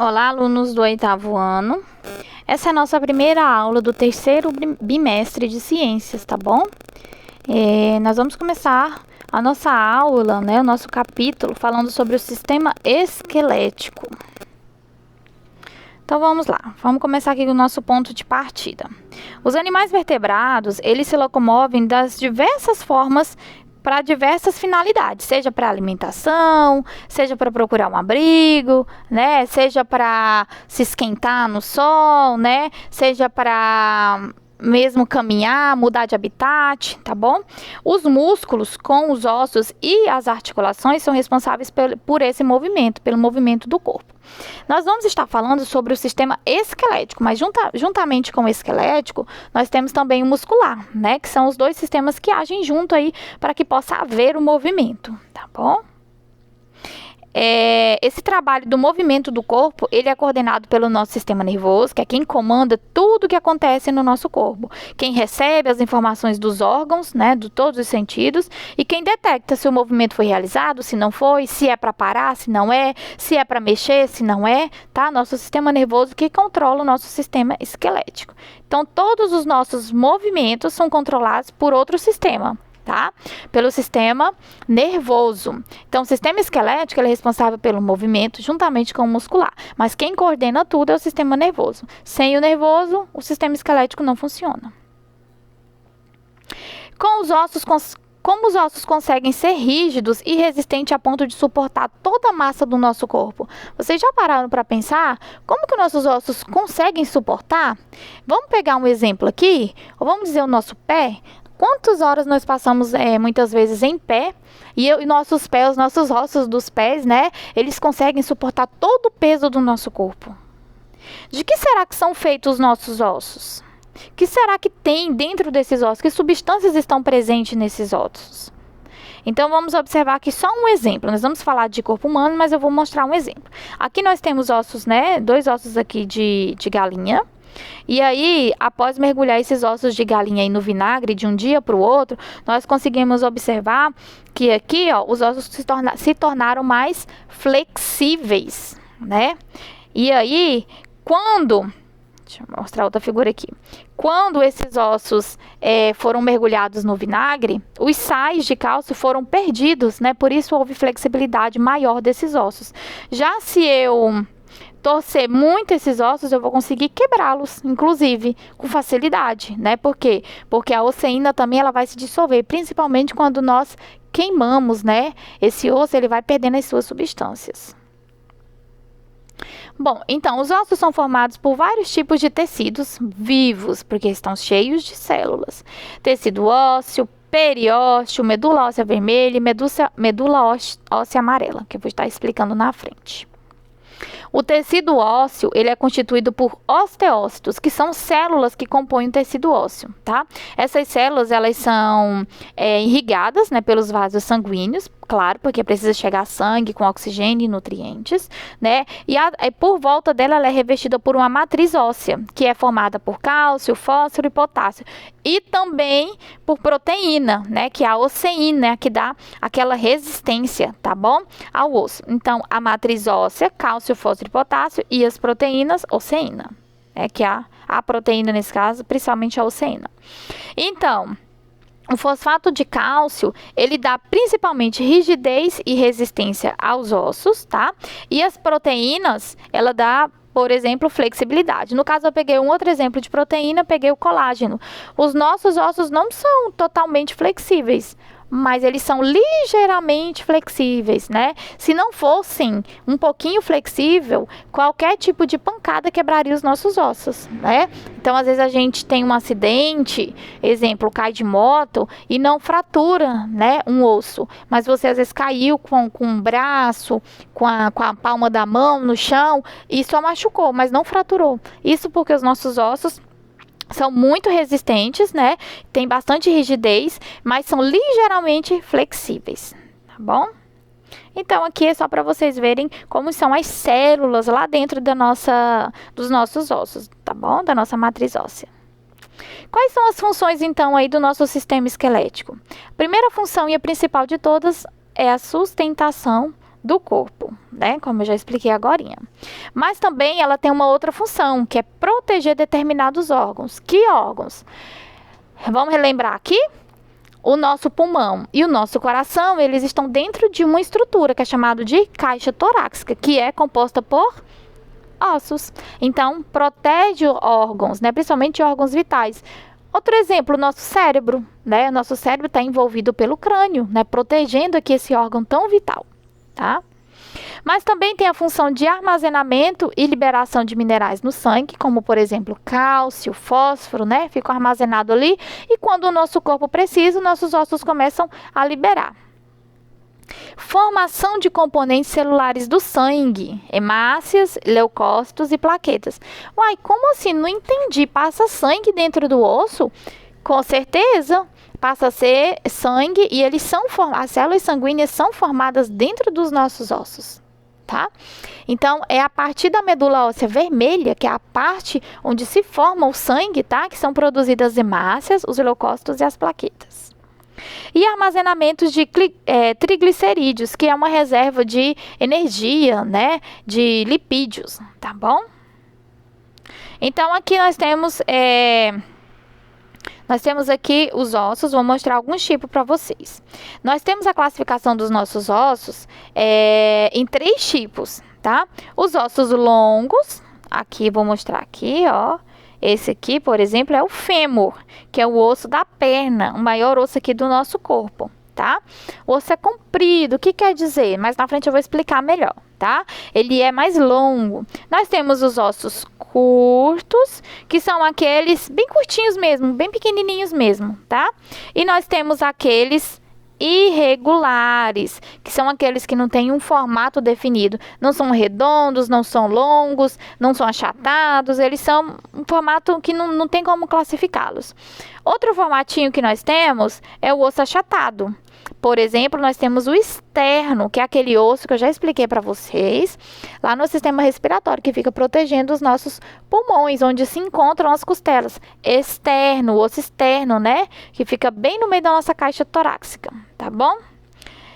Olá, alunos do 8º ano. Essa é a nossa primeira aula do 3º bimestre de ciências, tá bom? Nós vamos começar a nossa aula, o nosso capítulo, falando sobre o sistema esquelético. Então, vamos lá. Vamos começar aqui com o nosso ponto de partida. Os animais vertebrados, eles se locomovem das diversas formas para diversas finalidades, seja para alimentação, seja para procurar um abrigo, seja para se esquentar no sol, seja para mesmo caminhar, mudar de habitat, tá bom? Os músculos com os ossos e as articulações são responsáveis por esse movimento, pelo movimento do corpo. Nós vamos estar falando sobre o sistema esquelético, mas juntamente com o esquelético, nós temos também o muscular, que são os dois sistemas que agem junto aí para que possa haver o movimento, tá bom? Esse trabalho do movimento do corpo, ele é coordenado pelo nosso sistema nervoso, que é quem comanda tudo o que acontece no nosso corpo. Quem recebe as informações dos órgãos, de todos os sentidos, e quem detecta se o movimento foi realizado, se não foi, se é para parar, se não é, se é para mexer, se não é, tá? Nosso sistema nervoso que controla o nosso sistema esquelético. Então, todos os nossos movimentos são controlados por outro sistema. Tá? Pelo sistema nervoso. Então, o sistema esquelético ele é responsável pelo movimento juntamente com o muscular, mas quem coordena tudo é o sistema nervoso. Sem o nervoso, o sistema esquelético não funciona. Como os ossos conseguem ser rígidos e resistentes a ponto de suportar toda a massa do nosso corpo? Vocês já pararam para pensar como que nossos ossos conseguem suportar? Vamos pegar um exemplo aqui, ou vamos dizer o nosso pé. Quantas horas nós passamos muitas vezes em pé e nossos pés, os nossos ossos dos pés, eles conseguem suportar todo o peso do nosso corpo. De que será que são feitos os nossos ossos? O que será que tem dentro desses ossos? Que substâncias estão presentes nesses ossos? Então, vamos observar aqui só um exemplo. Nós vamos falar de corpo humano, mas eu vou mostrar um exemplo. Aqui nós temos ossos, dois ossos aqui de galinha. E aí, após mergulhar esses ossos de galinha aí no vinagre de um dia para o outro, nós conseguimos observar que aqui, os ossos se tornaram mais flexíveis, E aí, deixa eu mostrar outra figura aqui. Quando esses ossos foram mergulhados no vinagre, os sais de cálcio foram perdidos, Por isso houve flexibilidade maior desses ossos. Já se eu torcer muito esses ossos, eu vou conseguir quebrá-los, inclusive, com facilidade, Por quê? Porque a osseína também ela vai se dissolver, principalmente quando nós queimamos, Esse osso ele vai perdendo as suas substâncias. Bom, então, os ossos são formados por vários tipos de tecidos vivos, porque estão cheios de células. Tecido ósseo, periósteo, medula óssea vermelha e medula óssea amarela, que eu vou estar explicando na frente. O tecido ósseo, ele é constituído por osteócitos, que são células que compõem o tecido ósseo, tá? Essas células, elas são irrigadas, pelos vasos sanguíneos, claro, porque precisa chegar sangue com oxigênio e nutrientes, E por volta dela, ela é revestida por uma matriz óssea, que é formada por cálcio, fósforo e potássio. E também por proteína, que é a osseína, que dá aquela resistência, tá bom? Ao osso. Então, a matriz óssea, cálcio, fósforo e potássio, e as proteínas, osseína. Que é a proteína, nesse caso, principalmente a osseína. Então, o fosfato de cálcio, ele dá principalmente rigidez e resistência aos ossos, tá? E as proteínas, ela dá, por exemplo, flexibilidade. No caso, eu peguei um outro exemplo de proteína, peguei o colágeno. Os nossos ossos não são totalmente flexíveis, mas eles são ligeiramente flexíveis, Se não fossem um pouquinho flexível, qualquer tipo de pancada quebraria os nossos ossos, Então, às vezes a gente tem um acidente, exemplo, cai de moto e não fratura, um osso, mas você às vezes caiu com um braço, com a palma da mão no chão e só machucou, mas não fraturou. Isso porque os nossos ossos são muito resistentes, Tem bastante rigidez, mas são ligeiramente flexíveis, tá bom? Então, aqui é só para vocês verem como são as células lá dentro dos nossos ossos, tá bom? Da nossa matriz óssea. Quais são as funções, então, aí do nosso sistema esquelético? A primeira função e a principal de todas é a sustentação do corpo, né? Como eu já expliquei agorinha. Mas também ela tem uma outra função, que é proteger determinados órgãos. Que órgãos? Vamos relembrar aqui? O nosso pulmão e o nosso coração, eles estão dentro de uma estrutura que é chamada de caixa torácica, que é composta por ossos. Então, protege órgãos, né? Principalmente órgãos vitais. Outro exemplo, o nosso cérebro, né? O nosso cérebro está envolvido pelo crânio, né? Protegendo aqui esse órgão tão vital, tá? Mas também tem a função de armazenamento e liberação de minerais no sangue, como por exemplo cálcio, fósforo, né? Ficam armazenados ali e quando o nosso corpo precisa, nossos ossos começam a liberar. Formação de componentes celulares do sangue, hemácias, leucócitos e plaquetas. Uai, como assim? Não entendi. Passa sangue dentro do osso? Com certeza. Passa a ser sangue e as células sanguíneas são formadas dentro dos nossos ossos, tá? Então, é a partir da medula óssea vermelha, que é a parte onde se forma o sangue, tá? Que são produzidas as hemácias, os leucócitos e as plaquetas. E armazenamentos de triglicerídeos, que é uma reserva de energia, né? De lipídios, tá bom? Então, aqui nós temos aqui os ossos, vou mostrar alguns tipos para vocês. Nós temos a classificação dos nossos ossos em 3 tipos, tá? Os ossos longos, aqui vou mostrar aqui, ó. Esse aqui, por exemplo, é o fêmur, que é o osso da perna, o maior osso aqui do nosso corpo, tá? O osso é comprido, o que quer dizer? Mais na frente eu vou explicar melhor, tá? Ele é mais longo. Nós temos os ossos curtos, que são aqueles bem curtinhos mesmo, bem pequenininhos mesmo, tá? E nós temos aqueles irregulares, que são aqueles que não têm um formato definido. Não são redondos, não são longos, não são achatados, eles são um formato que não tem como classificá-los. Outro formatinho que nós temos é o osso achatado. Por exemplo, nós temos o externo, que é aquele osso que eu já expliquei para vocês, lá no sistema respiratório, que fica protegendo os nossos pulmões, onde se encontram as costelas. Externo, o osso externo, né? Que fica bem no meio da nossa caixa torácica, tá bom?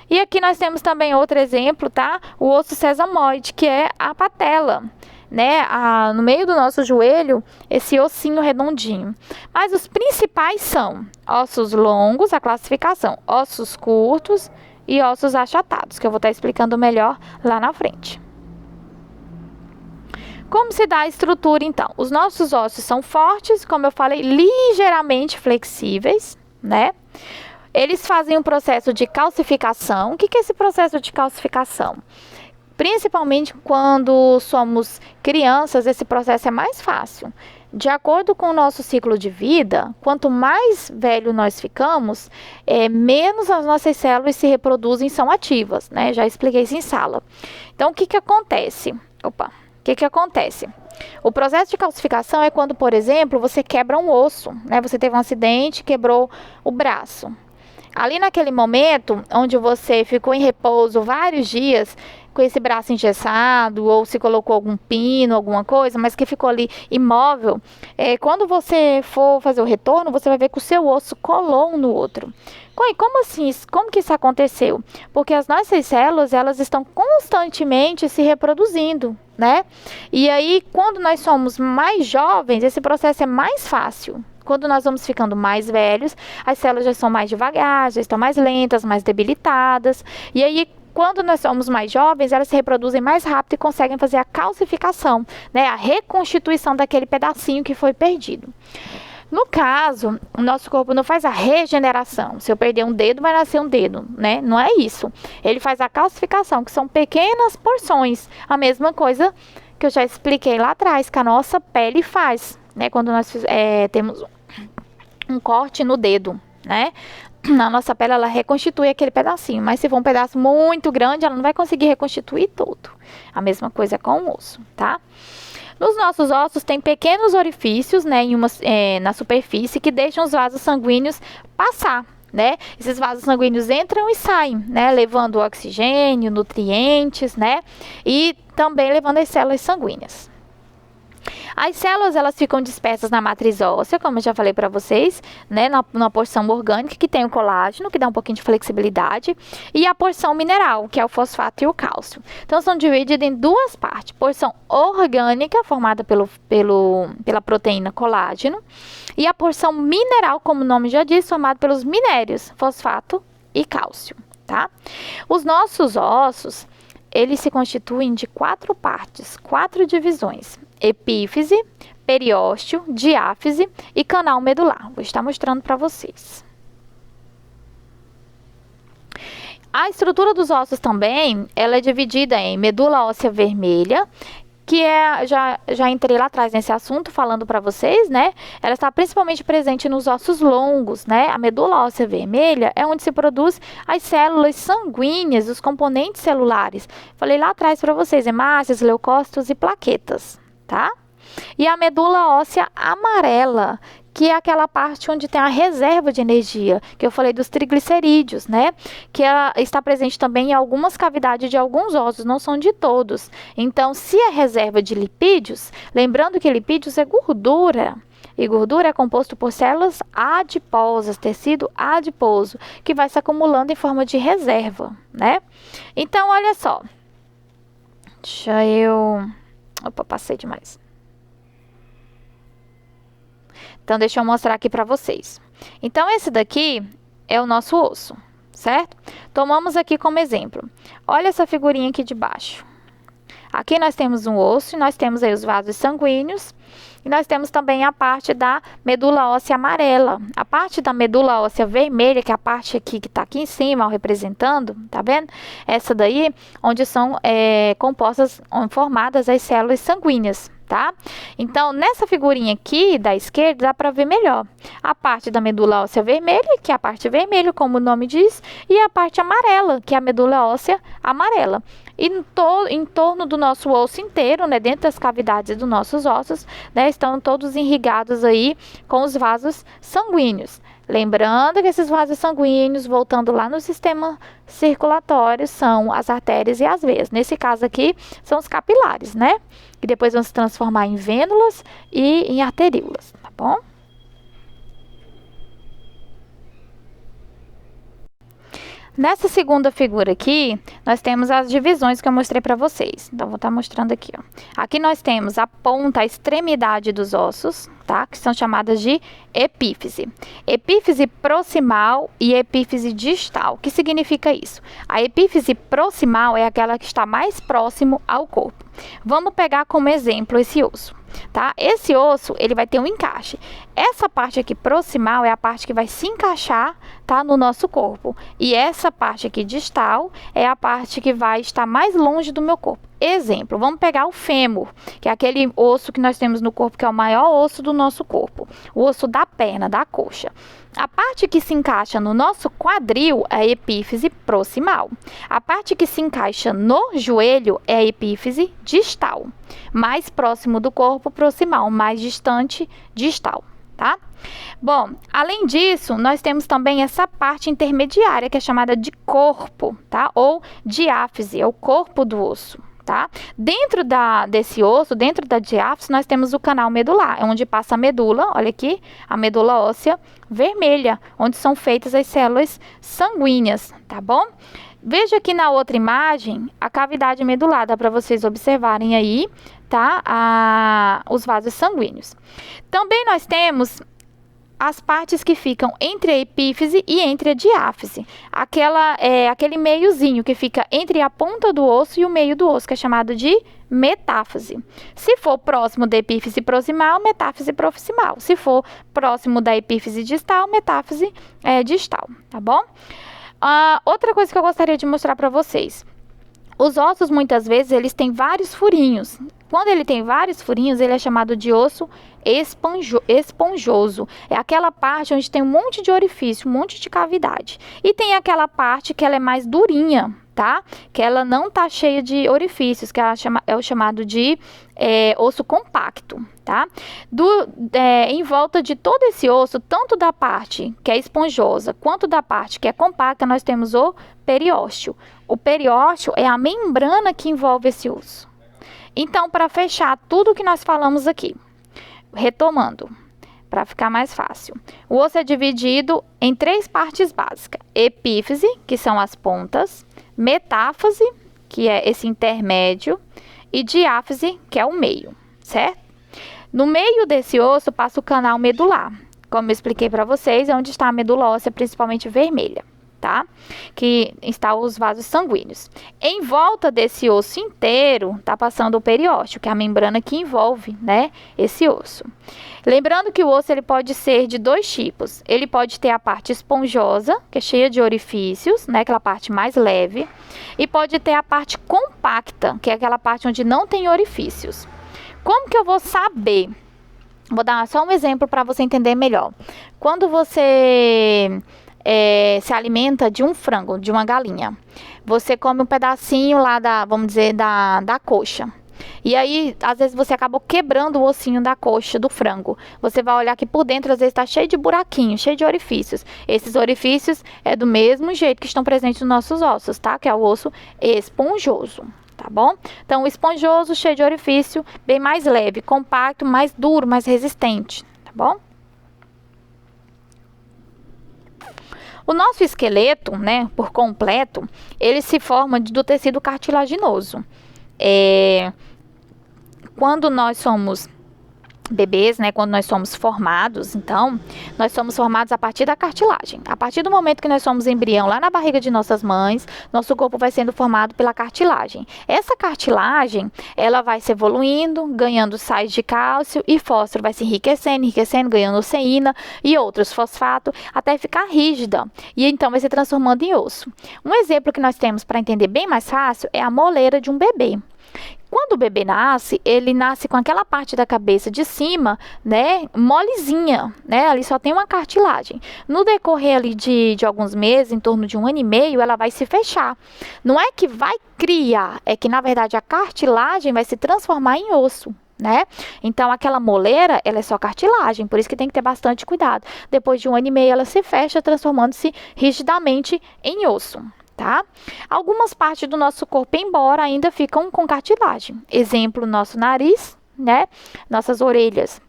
E aqui nós temos também outro exemplo, tá? O osso sesamoide, que é a patela, né? No meio do nosso joelho, esse ossinho redondinho. Mas os principais são ossos longos, a classificação, ossos curtos e ossos achatados, que eu vou estar explicando melhor lá na frente. Como se dá a estrutura, então? Os nossos ossos são fortes, como eu falei, ligeiramente flexíveis, né? Eles fazem um processo de calcificação. O que é esse processo de calcificação? Principalmente quando somos crianças, esse processo é mais fácil. De acordo com o nosso ciclo de vida, quanto mais velho nós ficamos, menos as nossas células se reproduzem e são ativas, né? Já expliquei isso em sala. Então, o que acontece? O que acontece? O processo de calcificação é quando, por exemplo, você quebra um osso, né? Você teve um acidente, quebrou o braço. Ali naquele momento, onde você ficou em repouso vários dias, com esse braço engessado, ou se colocou algum pino, alguma coisa, mas que ficou ali imóvel, quando você for fazer o retorno, você vai ver que o seu osso colou um no outro. Como assim? Como que isso aconteceu? Porque as nossas células, elas estão constantemente se reproduzindo, né? E aí, quando nós somos mais jovens, esse processo é mais fácil. Quando nós vamos ficando mais velhos, as células já são mais devagar, já estão mais lentas, mais debilitadas. E aí, quando nós somos mais jovens, elas se reproduzem mais rápido e conseguem fazer a calcificação, né? A reconstituição daquele pedacinho que foi perdido. No caso, o nosso corpo não faz a regeneração. Se eu perder um dedo, vai nascer um dedo, né? Não é isso. Ele faz a calcificação, que são pequenas porções. A mesma coisa que eu já expliquei lá atrás, que a nossa pele faz, né? Quando nós temos um corte no dedo, né? Na nossa pele, ela reconstitui aquele pedacinho. Mas se for um pedaço muito grande, ela não vai conseguir reconstituir todo. A mesma coisa com o osso, tá? Nos nossos ossos tem pequenos orifícios, né, na superfície, que deixam os vasos sanguíneos passar, né? Esses vasos sanguíneos entram e saem, né, levando oxigênio, nutrientes, né, e também levando as células sanguíneas. As células, elas ficam dispersas na matriz óssea, como eu já falei para vocês, né, na porção orgânica, que tem o colágeno, que dá um pouquinho de flexibilidade, e a porção mineral, que é o fosfato e o cálcio. Então, são divididas em duas partes. Porção orgânica, formada pela proteína colágeno, e a porção mineral, como o nome já diz, formada pelos minérios, fosfato e cálcio, tá? Os nossos ossos, eles se constituem de 4 partes, 4 divisões: epífise, periósteo, diáfise e canal medular. Vou estar mostrando para vocês. A estrutura dos ossos também, ela é dividida em medula óssea vermelha, que já entrei lá atrás nesse assunto falando para vocês, né? Ela está principalmente presente nos ossos longos, né? A medula óssea vermelha é onde se produz as células sanguíneas, os componentes celulares. Falei lá atrás para vocês, hemácias, leucócitos e plaquetas, tá? E a medula óssea amarela, que é aquela parte onde tem a reserva de energia, que eu falei dos triglicerídeos, né? Que ela está presente também em algumas cavidades de alguns ossos, não são de todos. Então, se é reserva de lipídios, lembrando que lipídios é gordura, e gordura é composto por células adiposas, tecido adiposo, que vai se acumulando em forma de reserva, né? Então, olha só. Opa, passei demais. Então, deixa eu mostrar aqui para vocês. Então, esse daqui é o nosso osso, certo? Tomamos aqui como exemplo. Olha essa figurinha aqui de baixo. Aqui nós temos um osso, e nós temos aí os vasos sanguíneos, e nós temos também a parte da medula óssea amarela. A parte da medula óssea vermelha, que é a parte aqui que está aqui em cima, ó, representando, tá vendo? Essa daí, onde são formadas as células sanguíneas, tá? Então, nessa figurinha aqui da esquerda, dá para ver melhor a parte da medula óssea vermelha, que é a parte vermelha, como o nome diz, e a parte amarela, que é a medula óssea amarela. E em torno do nosso osso inteiro, né, dentro das cavidades dos nossos ossos, né, estão todos irrigados aí com os vasos sanguíneos. Lembrando que esses vasos sanguíneos, voltando lá no sistema circulatório, são as artérias e as veias. Nesse caso aqui, são os capilares, né? Que depois vão se transformar em vênulas e em arteríolas, tá bom? Nessa segunda figura aqui, nós temos as divisões que eu mostrei para vocês. Então, vou estar mostrando aqui, ó. Aqui nós temos a ponta, a extremidade dos ossos, tá? Que são chamadas de epífise. Epífise proximal e epífise distal. O que significa isso? A epífise proximal é aquela que está mais próximo ao corpo. Vamos pegar como exemplo esse osso. Tá? Esse osso, ele vai ter um encaixe. Essa parte aqui proximal é a parte que vai se encaixar, tá, no nosso corpo. E essa parte aqui distal é a parte que vai estar mais longe do meu corpo. Exemplo, vamos pegar o fêmur, que é aquele osso que nós temos no corpo, que é o maior osso do nosso corpo. O osso da perna, da coxa. A parte que se encaixa no nosso quadril é a epífise proximal. A parte que se encaixa no joelho é a epífise distal. Mais próximo do corpo, proximal. Mais distante, distal, tá? Bom, além disso, nós temos também essa parte intermediária, que é chamada de corpo, tá? Ou diáfise, é o corpo do osso. Tá? Dentro desse osso, dentro da diáfise, nós temos o canal medular, é onde passa a medula, olha aqui, a medula óssea vermelha, onde são feitas as células sanguíneas, tá bom? Veja aqui na outra imagem a cavidade medular, dá para vocês observarem aí, tá? Os vasos sanguíneos. Também nós temos as partes que ficam entre a epífise e entre a diáfise. Aquele meiozinho que fica entre a ponta do osso e o meio do osso, que é chamado de metáfise. Se for próximo da epífise proximal, metáfise proximal. Se for próximo da epífise distal, metáfise distal, tá bom? Outra coisa que eu gostaria de mostrar para vocês. Os ossos, muitas vezes, eles têm vários furinhos. Quando ele tem vários furinhos, ele é chamado de osso esponjoso. É aquela parte onde tem um monte de orifício, um monte de cavidade. E tem aquela parte que ela é mais durinha, tá? Que ela não tá cheia de orifícios, que é o chamado de osso compacto, tá? Em volta de todo esse osso, tanto da parte que é esponjosa, quanto da parte que é compacta, nós temos o periósteo. O periósteo é a membrana que envolve esse osso. Então, para fechar tudo que nós falamos aqui, retomando, para ficar mais fácil, o osso é dividido em 3 partes básicas: epífise, que são as pontas, metáfise, que é esse intermédio, e diáfise, que é o meio, certo? No meio desse osso passa o canal medular, como eu expliquei para vocês, é onde está a medula óssea, principalmente vermelha, tá? Que está os vasos sanguíneos. Em volta desse osso inteiro está passando o periósteo, que é a membrana que envolve, né, esse osso. Lembrando que o osso ele pode ser de 2 tipos. Ele pode ter a parte esponjosa, que é cheia de orifícios, né, aquela parte mais leve, e pode ter a parte compacta, que é aquela parte onde não tem orifícios. Como que eu vou saber? Vou dar só um exemplo para você entender melhor. Quando você se alimenta de um frango, de uma galinha, você come um pedacinho lá vamos dizer, da coxa. E aí, às vezes, você acabou quebrando o ossinho da coxa do frango. Você vai olhar que por dentro, às vezes, está cheio de buraquinhos, cheio de orifícios. Esses orifícios é do mesmo jeito que estão presentes nos nossos ossos, tá? Que é o osso esponjoso, tá bom? Então, o esponjoso, cheio de orifício, bem mais leve, compacto, mais duro, mais resistente, tá bom? O nosso esqueleto, né, por completo, ele se forma do tecido cartilaginoso. Quando nós somos bebês, né, quando nós somos formados, então, nós somos formados a partir da cartilagem. A partir do momento que nós somos embrião lá na barriga de nossas mães, nosso corpo vai sendo formado pela cartilagem. Essa cartilagem, ela vai se evoluindo, ganhando sais de cálcio e fósforo, vai se enriquecendo, ganhando oceína e outros fosfatos, até ficar rígida. E então vai se transformando em osso. Um exemplo que nós temos para entender bem mais fácil é a moleira de um bebê. Quando o bebê nasce, ele nasce com aquela parte da cabeça de cima, né, molezinha, né, ali só tem uma cartilagem. No decorrer ali de alguns meses, em torno de 1 ano e meio, ela vai se fechar. Não é que vai criar, é que na verdade a cartilagem vai se transformar em osso, né? Então aquela moleira, ela é só cartilagem, por isso que tem que ter bastante cuidado. Depois de 1 ano e meio, ela se fecha, transformando-se rigidamente em osso. Tá? Algumas partes do nosso corpo, embora ainda ficam com cartilagem. Exemplo, nosso nariz, né? Nossas orelhas.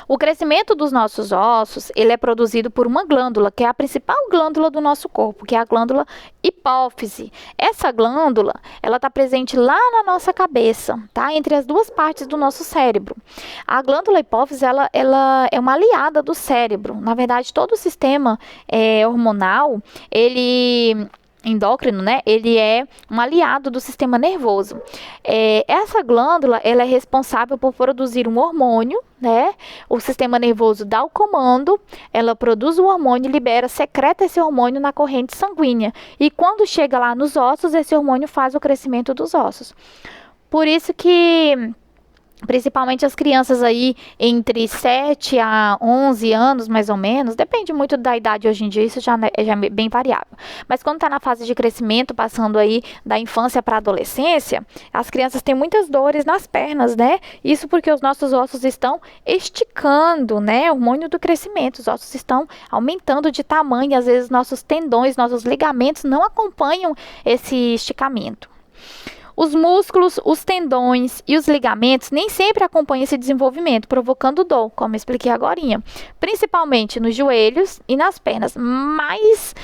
O crescimento dos nossos ossos, ele é produzido por uma glândula, que é a principal glândula do nosso corpo, que é a glândula hipófise. Essa glândula, ela está presente lá na nossa cabeça, tá? Entre as 2 partes do nosso cérebro. A glândula hipófise, ela é uma aliada do cérebro. Na verdade, todo o sistema hormonal, endócrino, né? Ele é um aliado do sistema nervoso. Essa glândula, ela é responsável por produzir um hormônio, né? O sistema nervoso dá o comando, ela produz o hormônio, secreta esse hormônio na corrente sanguínea. E quando chega lá nos ossos, esse hormônio faz o crescimento dos ossos. Por isso que principalmente as crianças aí entre 7 a 11 anos, mais ou menos, depende muito da idade hoje em dia, isso já é bem variável. Mas quando está na fase de crescimento, passando aí da infância para a adolescência, as crianças têm muitas dores nas pernas, né? Isso porque os nossos ossos estão esticando, né? O hormônio do crescimento, os ossos estão aumentando de tamanho, às vezes nossos tendões, nossos ligamentos não acompanham esse esticamento. Os músculos, os tendões e os ligamentos nem sempre acompanham esse desenvolvimento, provocando dor, como eu expliquei agorinha. Principalmente nos joelhos e nas pernas. Mas,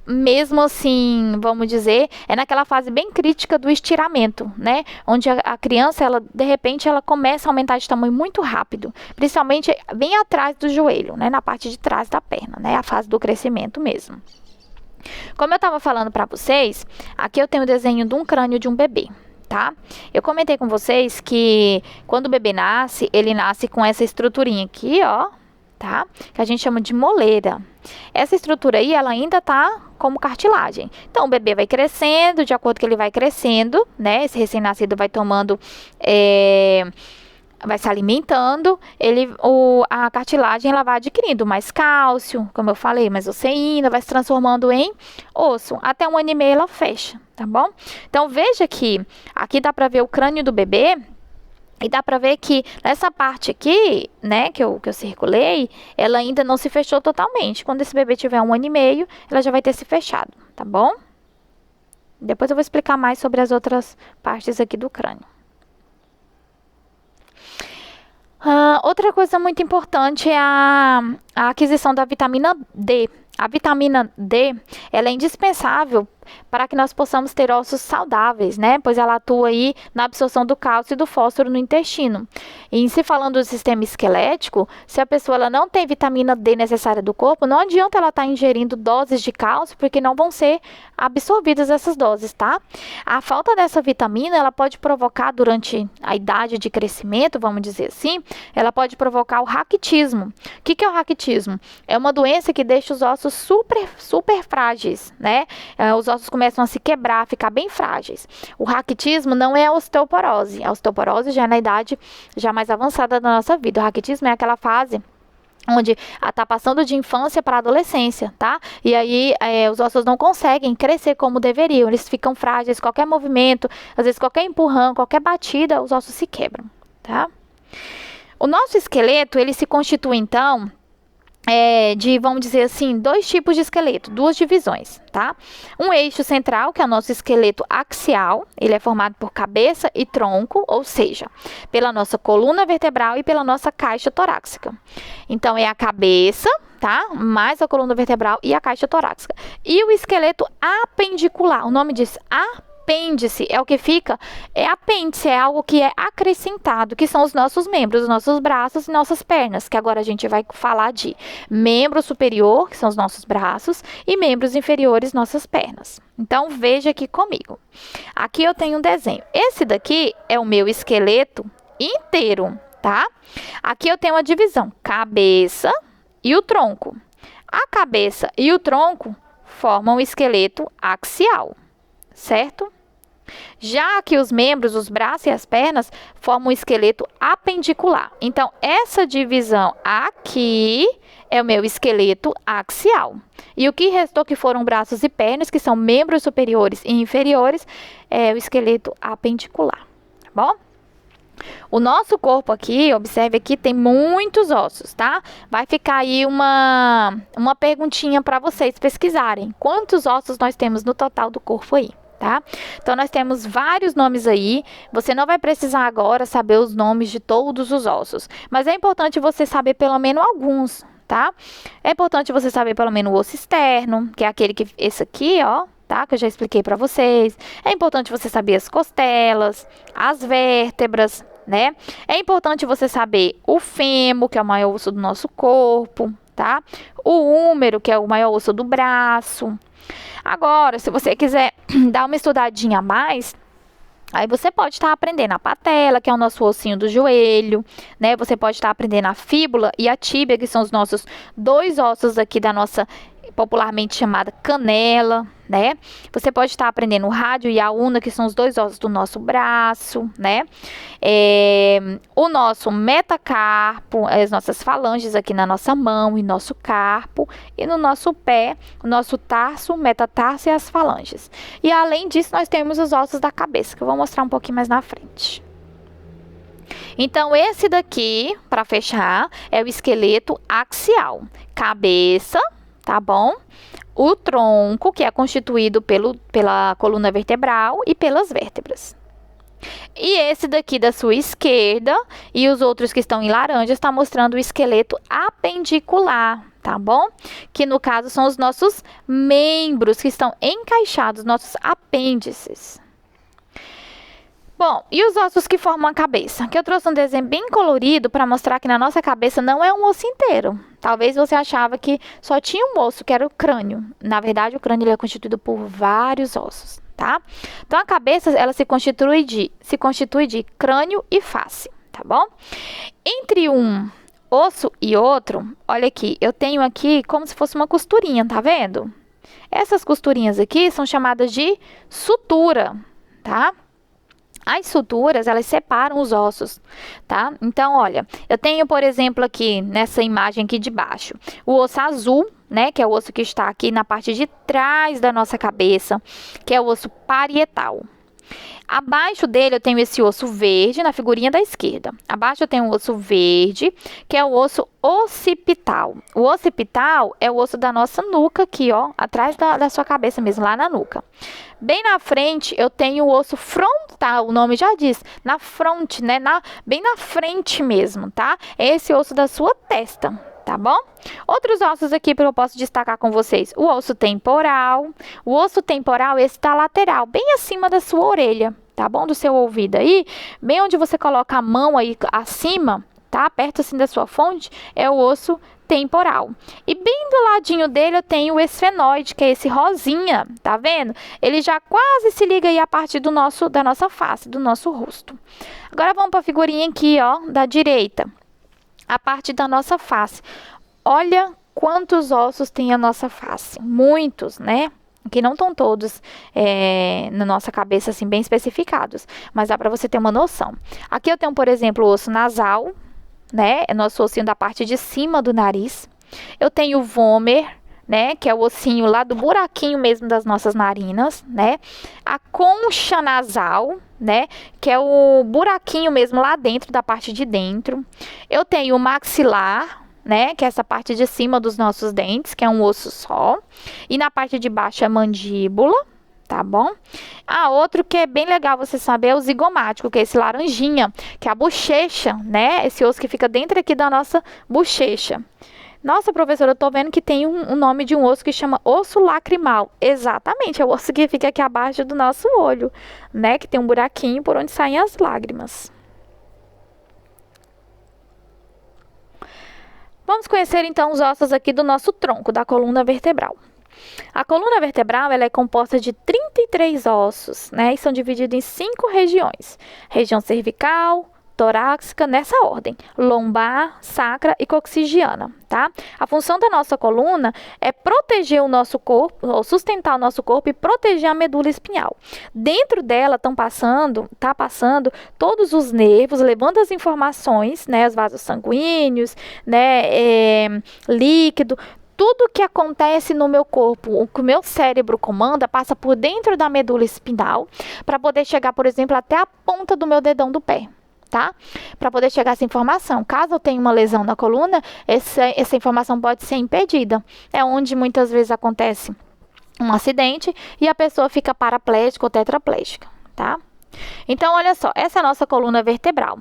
mesmo assim, vamos dizer, é naquela fase bem crítica do estiramento, né? Onde a criança, de repente, ela começa a aumentar de tamanho muito rápido. Principalmente bem atrás do joelho, né? Na parte de trás da perna, né? A fase do crescimento mesmo. Como eu estava falando para vocês, aqui eu tenho o desenho de um crânio de um bebê, tá? Eu comentei com vocês que quando o bebê nasce, ele nasce com essa estruturinha aqui, ó, tá? Que a gente chama de moleira. Essa estrutura aí, ela ainda tá como cartilagem. Então, o bebê vai crescendo, de acordo com ele vai crescendo, né? Esse recém-nascido vai tomando... vai se alimentando, a cartilagem ela vai adquirindo mais cálcio, como eu falei, mais oceína, vai se transformando em osso. Até 1 ano e meio ela fecha, tá bom? Então, veja que aqui dá para ver o crânio do bebê e dá para ver que nessa parte aqui, né, que eu circulei, ela ainda não se fechou totalmente. Quando esse bebê tiver 1 ano e meio, ela já vai ter se fechado, tá bom? Depois eu vou explicar mais sobre as outras partes aqui do crânio. Outra coisa muito importante é a aquisição da vitamina D. A vitamina D, ela é indispensável para que nós possamos ter ossos saudáveis, né? Pois ela atua aí na absorção do cálcio e do fósforo no intestino. E em se falando do sistema esquelético, se a pessoa ela não tem vitamina D necessária do corpo, não adianta ela estar ingerindo doses de cálcio, porque não vão ser absorvidas essas doses, tá? A falta dessa vitamina, ela pode provocar durante a idade de crescimento, vamos dizer assim, ela pode provocar o raquitismo. O que é o raquitismo? É uma doença que deixa os ossos super frágeis, né? Os ossos começam a se quebrar, ficar bem frágeis. O raquitismo não é a osteoporose. A osteoporose já é na idade já mais avançada da nossa vida. O raquitismo é aquela fase onde está passando de infância para adolescência, tá? E aí os ossos não conseguem crescer como deveriam. Eles ficam frágeis, qualquer movimento, às vezes qualquer empurrão, qualquer batida, os ossos se quebram, tá? O nosso esqueleto, ele se constitui, então, de, vamos dizer assim, dois tipos de esqueleto, duas divisões, tá? Um eixo central, que é o nosso esqueleto axial, ele é formado por cabeça e tronco, ou seja, pela nossa coluna vertebral e pela nossa caixa torácica. Então, é a cabeça, tá? Mais a coluna vertebral e a caixa torácica. E o esqueleto apendicular, o nome diz apêndice, é o que fica, é apêndice, é algo que é acrescentado, que são os nossos membros, os nossos braços e nossas pernas, que agora a gente vai falar de membro superior, que são os nossos braços, e membros inferiores, nossas pernas. Então, veja aqui comigo. Aqui eu tenho um desenho. Esse daqui é o meu esqueleto inteiro, tá? Aqui eu tenho a divisão, cabeça e o tronco. A cabeça e o tronco formam o esqueleto axial, certo? Já que os membros, os braços e as pernas formam o esqueleto apendicular. Então, essa divisão aqui é o meu esqueleto axial. E o que restou, que foram braços e pernas, que são membros superiores e inferiores, é o esqueleto apendicular, tá bom? O nosso corpo aqui, observe aqui, tem muitos ossos, tá? Vai ficar aí uma perguntinha para vocês pesquisarem. Quantos ossos nós temos no total do corpo aí? Tá? Então, nós temos vários nomes aí. Você não vai precisar agora saber os nomes de todos os ossos, mas é importante você saber pelo menos alguns, tá? É importante você saber pelo menos o osso externo, que é aquele que, esse aqui, ó, tá? Que eu já expliquei para vocês. É importante você saber as costelas, as vértebras, né? É importante você saber o fêmur, que é o maior osso do nosso corpo, tá? O húmero, que é o maior osso do braço. Agora, se você quiser dar uma estudadinha a mais, aí você pode estar aprendendo a patela, que é o nosso ossinho do joelho, né? Você pode estar aprendendo a fíbula e a tíbia, que são os nossos dois ossos aqui da nossa, popularmente chamada canela, né? Você pode estar aprendendo o rádio e a una, que são os dois ossos do nosso braço, né? O nosso metacarpo, as nossas falanges aqui na nossa mão e nosso carpo, e no nosso pé, o nosso tarso, metatarso e as falanges. E além disso, nós temos os ossos da cabeça, que eu vou mostrar um pouquinho mais na frente. Então, esse daqui, para fechar, é o esqueleto axial. Cabeça, tá bom? O tronco, que é constituído pela coluna vertebral e pelas vértebras. E esse daqui da sua esquerda e os outros que estão em laranja está mostrando o esqueleto apendicular, tá bom? Que no caso são os nossos membros que estão encaixados, nossos apêndices. Bom, e os ossos que formam a cabeça? Aqui eu trouxe um desenho bem colorido para mostrar que na nossa cabeça não é um osso inteiro. Talvez você achava que só tinha um osso, que era o crânio. Na verdade, o crânio ele é constituído por vários ossos, tá? Então, a cabeça, ela se constitui de crânio e face, tá bom? Entre um osso e outro, olha aqui, eu tenho aqui como se fosse uma costurinha, tá vendo? Essas costurinhas aqui são chamadas de sutura, tá? As suturas, elas separam os ossos, tá? Então, olha, eu tenho, por exemplo, aqui, nessa imagem aqui de baixo, o osso azul, né? Que é o osso que está aqui na parte de trás da nossa cabeça, que é o osso parietal. Abaixo dele eu tenho esse osso verde na figurinha da esquerda. Abaixo eu tenho um osso verde, que é o osso occipital. O occipital é o osso da nossa nuca aqui, ó, atrás da sua cabeça mesmo, lá na nuca. Bem na frente eu tenho o osso frontal, o nome já diz, na fronte, né, bem na frente mesmo, tá? É esse osso da sua testa, tá bom? Outros ossos aqui que eu posso destacar com vocês. O osso temporal. O osso temporal, esse da lateral, bem acima da sua orelha, tá bom? Do seu ouvido aí, bem onde você coloca a mão aí acima, tá? Perto assim da sua fonte, é o osso temporal. E bem do ladinho dele eu tenho o esfenoide, que é esse rosinha, tá vendo? Ele já quase se liga aí a parte da nossa face, do nosso rosto. Agora vamos para a figurinha aqui, ó, da direita. A parte da nossa face. Olha quantos ossos tem a nossa face. Muitos, né? Que não estão todos na nossa cabeça assim bem especificados, mas dá para você ter uma noção. Aqui eu tenho, por exemplo, o osso nasal, né? É nosso ossinho da parte de cima do nariz. Eu tenho o vômer, né? Que é o ossinho lá do buraquinho mesmo das nossas narinas, né? A concha nasal, né? Que é o buraquinho mesmo lá dentro, da parte de dentro. Eu tenho o maxilar, né? Que é essa parte de cima dos nossos dentes, que é um osso só. E na parte de baixo é a mandíbula, tá bom? Outro que é bem legal você saber é o zigomático, que é esse laranjinha, que é a bochecha, né? Esse osso que fica dentro aqui da nossa bochecha. Nossa, professora, eu tô vendo que tem um nome de um osso que chama osso lacrimal. Exatamente, é o osso que fica aqui abaixo do nosso olho, né? Que tem um buraquinho por onde saem as lágrimas. Vamos conhecer então os ossos aqui do nosso tronco, da coluna vertebral. A coluna vertebral ela é composta de 33 ossos, né? E são divididos em 5 regiões. Região cervical, torácica, nessa ordem, lombar, sacra e coxigiana, tá? A função da nossa coluna é proteger o nosso corpo, ou sustentar o nosso corpo e proteger a medula espinhal. Dentro dela tá passando todos os nervos, levando as informações, né, os vasos sanguíneos, né, líquido, tudo que acontece no meu corpo, o que o meu cérebro comanda, passa por dentro da medula espinhal, para poder chegar, por exemplo, até a ponta do meu dedão do pé. Tá? Para poder chegar essa informação. Caso eu tenha uma lesão na coluna, essa informação pode ser impedida. É onde muitas vezes acontece um acidente e a pessoa fica paraplégica ou tetraplégica, tá? Então, olha só, essa é a nossa coluna vertebral.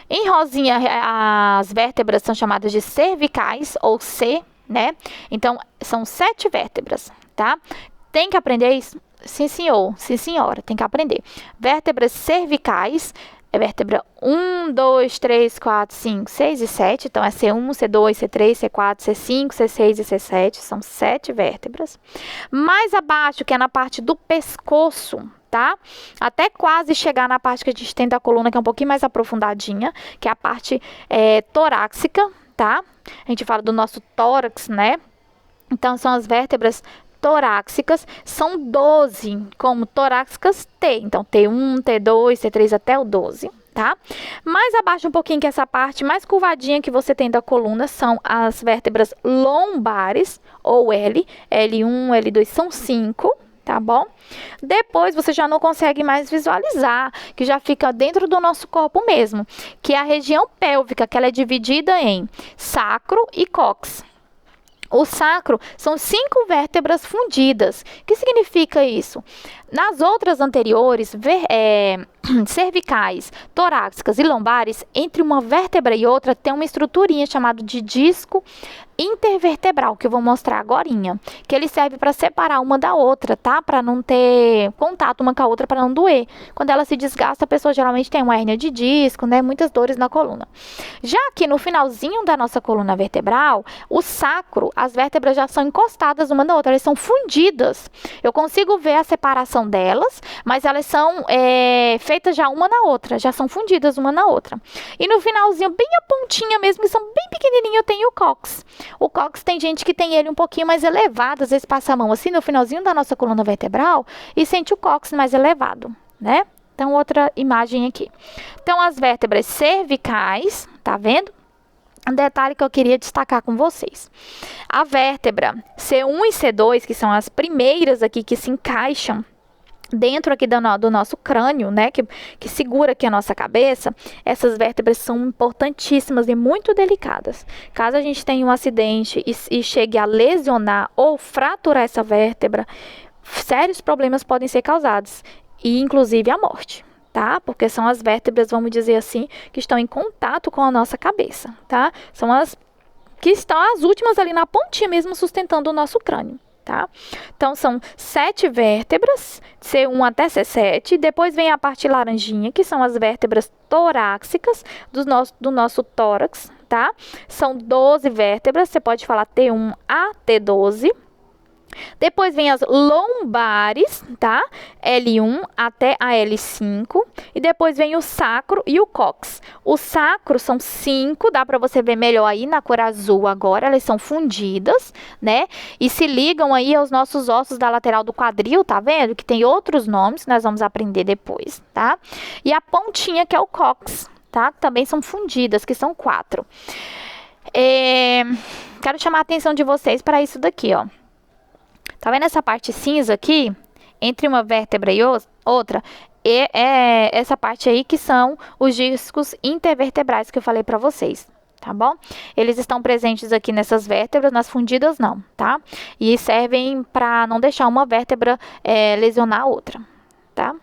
Em rosinha, as vértebras são chamadas de cervicais ou C, né? Então, são 7 vértebras, tá? Tem que aprender isso? Sim, senhor. Sim, senhora. Tem que aprender. Vértebras cervicais é vértebra 1, 2, 3, 4, 5, 6 e 7. Então, é C1, C2, C3, C4, C5, C6 e C7. São 7 vértebras. Mais abaixo, que é na parte do pescoço, tá? Até quase chegar na parte que a gente tem da coluna, que é um pouquinho mais aprofundadinha, que é a parte torácica, tá? A gente fala do nosso tórax, né? Então, são as vértebras torácicas, são 12, como torácicas T. Então, T1, T2, T3 até o 12, tá? Mais abaixo um pouquinho, que essa parte mais curvadinha que você tem da coluna, são as vértebras lombares, ou L, L1, L2, são 5, tá bom? Depois você já não consegue mais visualizar, que já fica dentro do nosso corpo mesmo, que é a região pélvica, que ela é dividida em sacro e cóccix. O sacro são 5 vértebras fundidas. O que significa isso? Nas outras anteriores, cervicais, torácicas e lombares, entre uma vértebra e outra tem uma estruturinha chamada de disco intervertebral, que eu vou mostrar agorinha, que ele serve para separar uma da outra, tá? Para não ter contato uma com a outra, para não doer. Quando ela se desgasta, a pessoa geralmente tem uma hérnia de disco, né? Muitas dores na coluna. Já aqui no finalzinho da nossa coluna vertebral, o sacro, as vértebras já são encostadas uma na outra, elas são fundidas. Eu consigo ver a separação delas, mas elas são feitas já uma na outra, já são fundidas uma na outra. E no finalzinho, bem a pontinha mesmo, que são bem pequenininho, eu tenho o cóccix. O cóccix tem gente que tem ele um pouquinho mais elevado, às vezes passa a mão assim no finalzinho da nossa coluna vertebral e sente o cóccix mais elevado, né? Então, outra imagem aqui. Então, as vértebras cervicais, tá vendo? Um detalhe que eu queria destacar com vocês. A vértebra C1 e C2, que são as primeiras aqui que se encaixam dentro aqui do nosso crânio, né, que segura aqui a nossa cabeça, essas vértebras são importantíssimas e muito delicadas. Caso a gente tenha um acidente e chegue a lesionar ou fraturar essa vértebra, sérios problemas podem ser causados, e inclusive a morte, tá? Porque são as vértebras, vamos dizer assim, que estão em contato com a nossa cabeça, tá? São as que estão as últimas ali na pontinha mesmo, sustentando o nosso crânio. Tá? Então, são 7 vértebras, C1 até C7. Depois vem a parte laranjinha, que são as vértebras torácicas do nosso tórax, tá? São 12 vértebras, você pode falar T1 a T12. Depois vem as lombares, tá? L1 até a L5. E depois vem o sacro e o cóccix. O sacro são 5, dá para você ver melhor aí na cor azul agora. Elas são fundidas, né? E se ligam aí aos nossos ossos da lateral do quadril, tá vendo? Que tem outros nomes que nós vamos aprender depois, tá? E a pontinha que é o cóccix, tá? Também são fundidas, que são 4. Quero chamar a atenção de vocês para isso daqui, ó. Tá vendo essa parte cinza aqui? Entre uma vértebra e outra, é essa parte aí que são os discos intervertebrais que eu falei para vocês, tá bom? Eles estão presentes aqui nessas vértebras, nas fundidas não, tá? E servem para não deixar uma vértebra lesionar a outra, tá?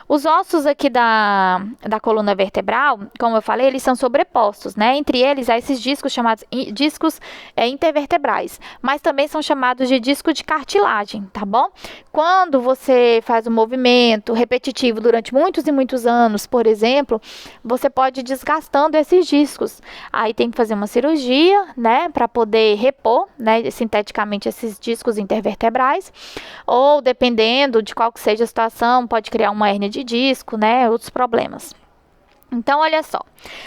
Os ossos aqui da coluna vertebral, como eu falei, eles são sobrepostos, né? Entre eles há esses discos chamados discos intervertebrais, mas também são chamados de disco de cartilagem, tá bom? Quando você faz um movimento repetitivo durante muitos e muitos anos, por exemplo, você pode ir desgastando esses discos. Aí tem que fazer uma cirurgia, né, para poder repor, né, sinteticamente esses discos intervertebrais, ou dependendo de qual que seja a situação, pode criar uma hérnia de disco, né, outros problemas. Então, olha só,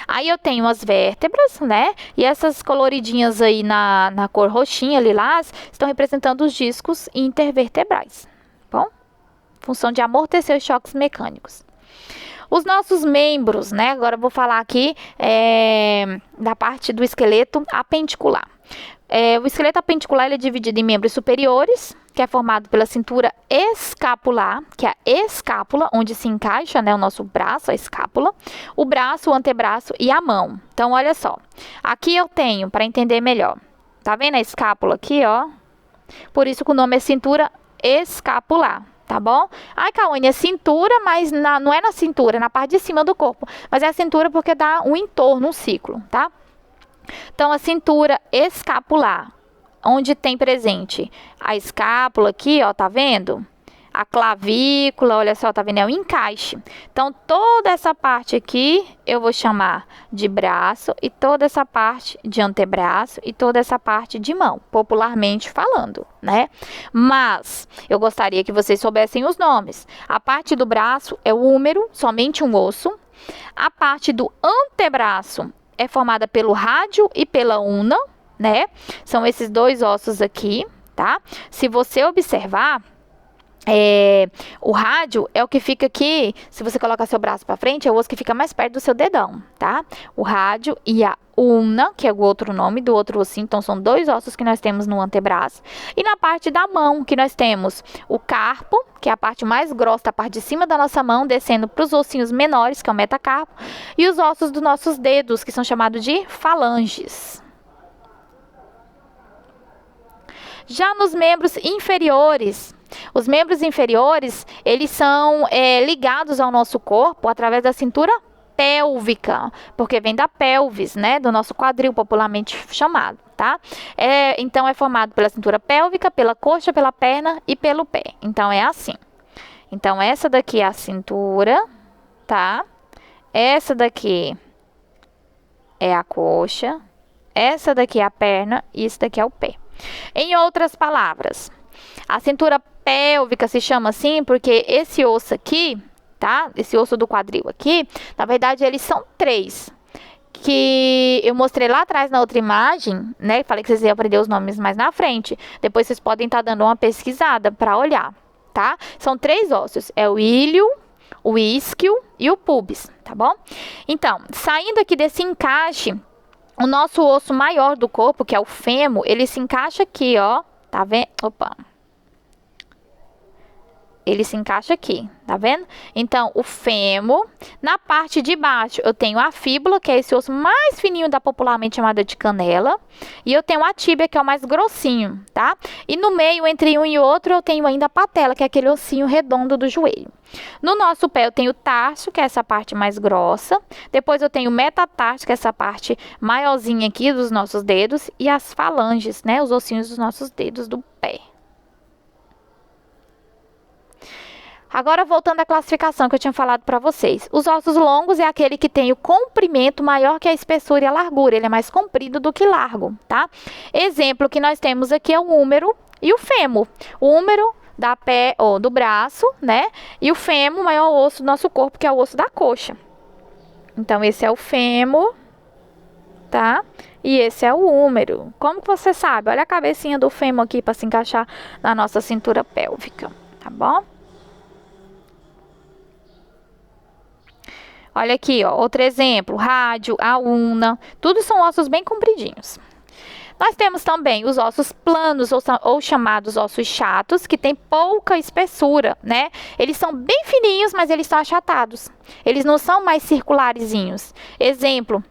aí eu tenho as vértebras, né, e essas coloridinhas aí na cor roxinha, lilás, estão representando os discos intervertebrais, bom? Função de amortecer os choques mecânicos. Os nossos membros, né, agora eu vou falar aqui da parte do esqueleto apendicular. O esqueleto apendicular ele é dividido em membros superiores, que é formado pela cintura escapular, que é a escápula, onde se encaixa, né, o nosso braço, a escápula, o braço, o antebraço e a mão. Então, olha só. Aqui eu tenho, para entender melhor, tá vendo a escápula aqui, ó? Por isso que o nome é cintura escapular, tá bom? Ai, Cauane, é cintura, mas não é na cintura, é na parte de cima do corpo. Mas é a cintura porque dá um entorno, um ciclo, tá? Então, a cintura escapular, onde tem presente a escápula aqui, ó, tá vendo? A clavícula, olha só, tá vendo? É o encaixe. Então, toda essa parte aqui eu vou chamar de braço e toda essa parte de antebraço e toda essa parte de mão, popularmente falando, né? Mas eu gostaria que vocês soubessem os nomes. A parte do braço é o húmero, somente um osso. A parte do antebraço é formada pelo rádio e pela una, né? São esses dois ossos aqui, tá? Se você observar, o rádio é o que fica aqui, se você colocar seu braço para frente, é o osso que fica mais perto do seu dedão, tá? O rádio e a una, que é o outro nome do outro ossinho, então são dois ossos que nós temos no antebraço. E na parte da mão, que nós temos o carpo, que é a parte mais grossa, a parte de cima da nossa mão, descendo para os ossinhos menores, que é o metacarpo, e os ossos dos nossos dedos, que são chamados de falanges. Já nos membros inferiores, os membros inferiores, eles são ligados ao nosso corpo através da cintura pélvica, porque vem da pelvis, né, do nosso quadril, popularmente chamado, tá? Então, é formado pela cintura pélvica, pela coxa, pela perna e pelo pé. Então, é assim. Então, essa daqui é a cintura, tá? Essa daqui é a coxa, essa daqui é a perna e isso daqui é o pé. Em outras palavras, a cintura pélvica se chama assim porque esse osso aqui, tá? Esse osso do quadril aqui, na verdade, eles são 3. Que eu mostrei lá atrás na outra imagem, né? Falei que vocês iam aprender os nomes mais na frente. Depois vocês podem estar dando uma pesquisada para olhar, tá? São 3 ossos. É o ilho, o isquio e o pubis, tá bom? Então, saindo aqui desse encaixe, o nosso osso maior do corpo, que é o fêmur, ele se encaixa aqui, ó. Tá vendo? Opa. ele se encaixa aqui, tá vendo? Então, o fêmur, na parte de baixo eu tenho a fíbula, que é esse osso mais fininho da popularmente chamada de canela, e eu tenho a tíbia, que é o mais grossinho, tá? E no meio, entre um e outro, eu tenho ainda a patela, que é aquele ossinho redondo do joelho. No nosso pé eu tenho o tarso, que é essa parte mais grossa, depois eu tenho o metatarso, que é essa parte maiorzinha aqui dos nossos dedos, e as falanges, né, os ossinhos dos nossos dedos do pé. Agora, voltando à classificação que eu tinha falado para vocês. Os ossos longos é aquele que tem o comprimento maior que a espessura e a largura. Ele é mais comprido do que largo, tá? Exemplo que nós temos aqui é o húmero e o fêmur. O húmero do braço, né? E o fêmur, o maior osso do nosso corpo, que é o osso da coxa. Então, esse é o fêmur, tá? E esse é o húmero. Como que você sabe? Olha a cabecinha do fêmur aqui para se encaixar na nossa cintura pélvica, tá bom? Olha aqui, ó, outro exemplo, rádio, a una, tudo são ossos bem compridinhos. Nós temos também os ossos planos, ou chamados ossos chatos, que tem pouca espessura, né? Eles são bem fininhos, mas eles são achatados. Eles não são mais circularizinhos. Exemplo,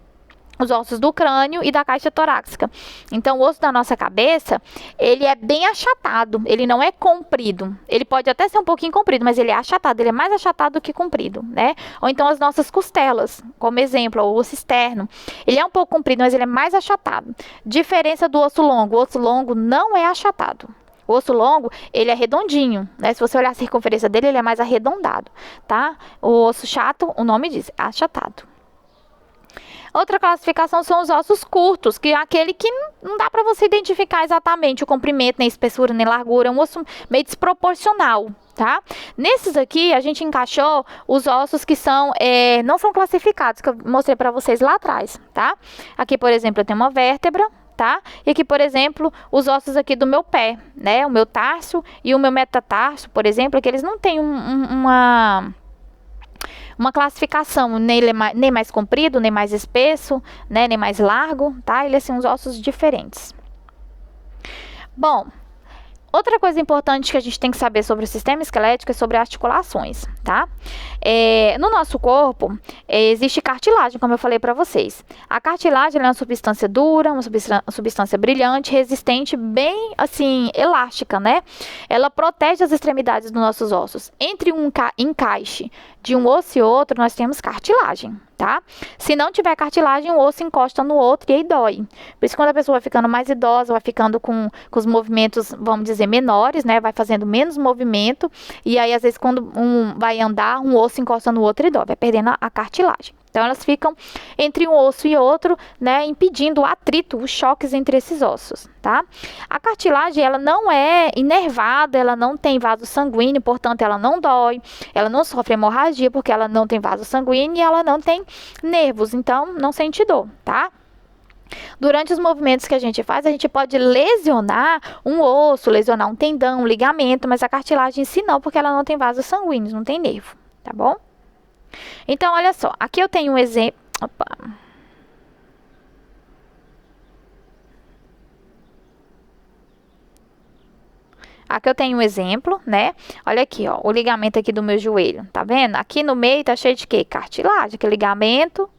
os ossos do crânio e da caixa torácica. Então, o osso da nossa cabeça, ele é bem achatado, ele não é comprido. Ele pode até ser um pouquinho comprido, mas ele é achatado, ele é mais achatado do que comprido, né? Ou então as nossas costelas, como exemplo, o osso externo. Ele é um pouco comprido, mas ele é mais achatado. Diferença do osso longo, o osso longo não é achatado. O osso longo, ele é redondinho, né? Se você olhar a circunferência dele, ele é mais arredondado, tá? O osso chato, o nome diz, é achatado. Outra classificação são os ossos curtos, que é aquele que não dá para você identificar exatamente o comprimento, nem espessura, nem largura. É um osso meio desproporcional, tá? Nesses aqui, a gente encaixou os ossos que não são classificados, que eu mostrei para vocês lá atrás, tá? Aqui, por exemplo, eu tenho uma vértebra, tá? E aqui, por exemplo, os ossos aqui do meu pé, né? O meu tarso e o meu metatarso, por exemplo, que eles não têm uma classificação, nem mais comprido, nem mais espesso, né, nem mais largo, tá? Eles são uns ossos diferentes. Bom, outra coisa importante que a gente tem que saber sobre o sistema esquelético é sobre articulações, tá? No nosso corpo, existe cartilagem, como eu falei para vocês. A cartilagem é uma substância dura, uma substância brilhante, resistente, bem, assim, elástica, né? Ela protege as extremidades dos nossos ossos. Entre um encaixe de um osso e outro, nós temos cartilagem, tá? Se não tiver cartilagem, o osso encosta no outro e aí dói. Por isso, quando a pessoa vai ficando mais idosa, vai ficando com os movimentos, vamos dizer, menores, né? Vai fazendo menos movimento. E aí, às vezes, quando um vai andar, um osso encosta no outro e dói. Vai perdendo a cartilagem. Então, elas ficam entre um osso e outro, né, impedindo o atrito, os choques entre esses ossos, tá? A cartilagem, ela não é inervada, ela não tem vaso sanguíneo, portanto, ela não dói, ela não sofre hemorragia, porque ela não tem vaso sanguíneo e ela não tem nervos, então, não sente dor, tá? Durante os movimentos que a gente faz, a gente pode lesionar um osso, lesionar um tendão, um ligamento, mas a cartilagem em si não, porque ela não tem vasos sanguíneos, não tem nervo, tá bom? Então, olha só, aqui eu tenho um exemplo. Opa. Aqui eu tenho um exemplo, né? Olha aqui, ó, o ligamento aqui do meu joelho, tá vendo? Aqui no meio tá cheio de quê? Cartilagem, aqui ligamento.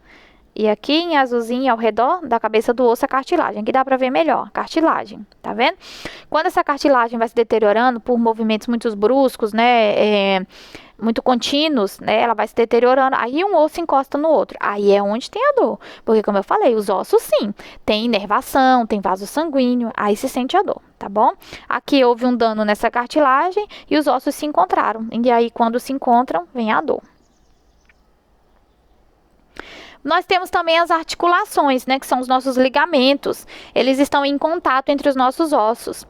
E aqui em azulzinho, ao redor da cabeça do osso, a cartilagem. Aqui dá pra ver melhor, cartilagem, tá vendo? Quando essa cartilagem vai se deteriorando por movimentos muito bruscos, né? Muito contínuos, né? Ela vai se deteriorando. Aí um osso encosta no outro. Aí é onde tem a dor. Porque, como eu falei, os ossos, sim, tem inervação, tem vaso sanguíneo. Aí se sente a dor, tá bom? Aqui houve um dano nessa cartilagem e os ossos se encontraram. E aí, quando se encontram, vem a dor. Nós temos também as articulações, né, que são os nossos ligamentos. Eles estão em contato entre os nossos ossos.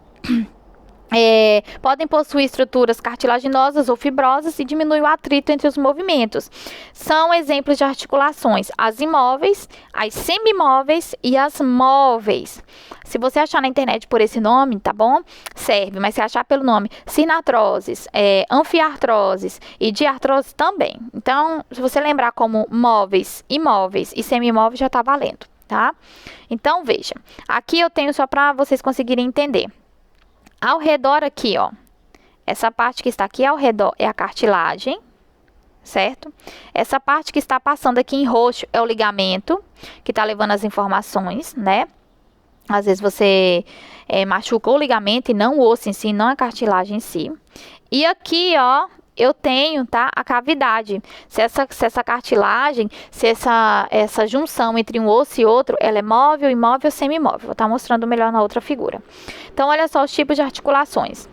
Podem possuir estruturas cartilaginosas ou fibrosas e diminuir o atrito entre os movimentos. São exemplos de articulações: as imóveis, as semimóveis e as móveis. Se você achar na internet por esse nome, tá bom? Serve, mas se achar pelo nome sinartroses, anfiartroses e diartrose também. Então, se você lembrar como móveis, imóveis e semimóveis, já tá valendo, tá? Então, veja, aqui eu tenho só para vocês conseguirem entender. Ao redor aqui, ó, Essa parte que está aqui ao redor é a cartilagem, certo? Essa parte que está passando aqui em roxo é o ligamento, que está levando as informações, né? Às vezes você machucou o ligamento e não o osso em si, não a cartilagem em si. E aqui, ó, eu tenho, tá, a cavidade. Se essa cartilagem, se essa junção entre um osso e outro, ela é móvel, imóvel, semimóvel. Vou estar mostrando melhor na outra figura. Então, olha só os tipos de articulações.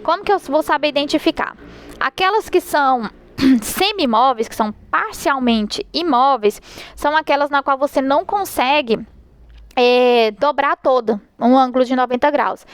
Como que eu vou saber identificar? Aquelas que são semimóveis, que são parcialmente imóveis, são aquelas na qual você não consegue dobrar toda, um ângulo de 90 graus.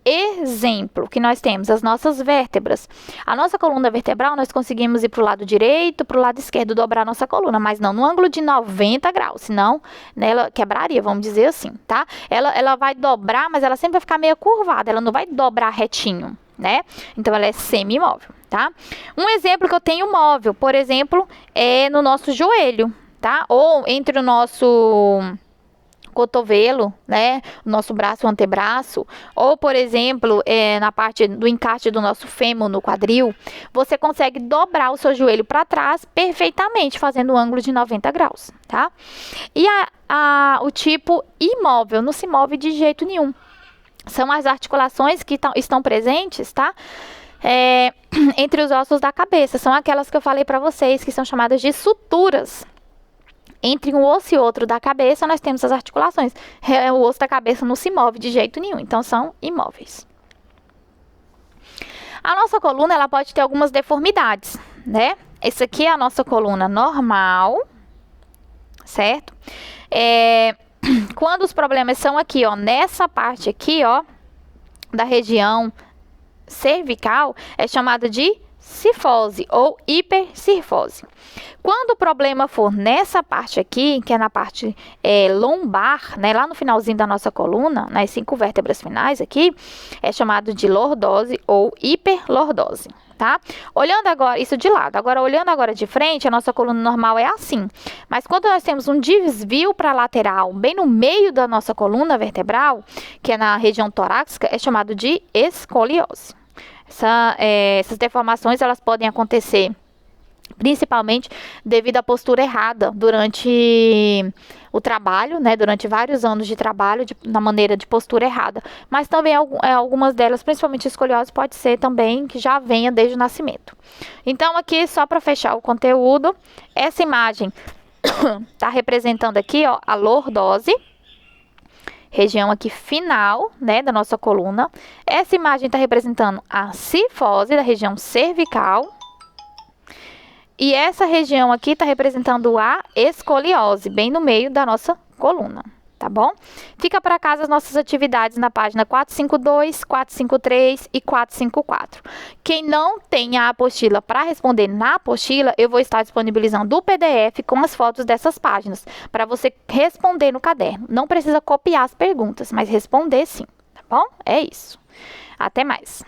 Exemplo que nós temos, as nossas vértebras. A nossa coluna vertebral, nós conseguimos ir para o lado direito, para o lado esquerdo, dobrar a nossa coluna, mas não no ângulo de 90 graus, senão, né, ela quebraria, vamos dizer assim, tá? Ela vai dobrar, mas ela sempre vai ficar meio curvada, ela não vai dobrar retinho, né? Então, ela é semi-móvel, tá? Um exemplo que eu tenho móvel, por exemplo, é no nosso joelho, tá? Ou entre o nosso cotovelo, né, o nosso braço, o antebraço, ou por exemplo, na parte do encaixe do nosso fêmur no quadril, você consegue dobrar o seu joelho para trás perfeitamente, fazendo um ângulo de 90 graus, tá? E o tipo imóvel não se move de jeito nenhum. São as articulações que estão presentes, tá? Entre os ossos da cabeça. São aquelas que eu falei para vocês, que são chamadas de suturas. Entre um osso e outro da cabeça, nós temos as articulações. O osso da cabeça não se move de jeito nenhum, então são imóveis. A nossa coluna, ela pode ter algumas deformidades, né? Essa aqui é a nossa coluna normal, certo? Quando os problemas são aqui, ó, nessa parte aqui, ó, da região cervical, é chamada de cifose ou hipercifose. Quando o problema for nessa parte aqui, que é na parte lombar, né, lá no finalzinho da nossa coluna, nas 5 vértebras finais aqui, é chamado de lordose ou hiperlordose, tá? Olhando agora, isso de lado, agora olhando agora de frente, a nossa coluna normal é assim. Mas quando nós temos um desvio para a lateral, bem no meio da nossa coluna vertebral, que é na região torácica, é chamado de escoliose. Essas deformações, elas podem acontecer principalmente devido à postura errada durante o trabalho, né, durante vários anos de trabalho, na maneira de postura errada. Mas também algumas delas, principalmente escoliose, pode ser também que já venha desde o nascimento. Então, aqui, só para fechar o conteúdo, essa imagem está representando aqui, ó, a lordose, região aqui final, né, da nossa coluna. Essa imagem está representando a cifose, da região cervical. E essa região aqui está representando a escoliose, bem no meio da nossa coluna, tá bom? Fica para casa as nossas atividades na página 452, 453 e 454. Quem não tem a apostila para responder na apostila, eu vou estar disponibilizando o PDF com as fotos dessas páginas, para você responder no caderno. Não precisa copiar as perguntas, mas responder sim, tá bom? É isso. Até mais.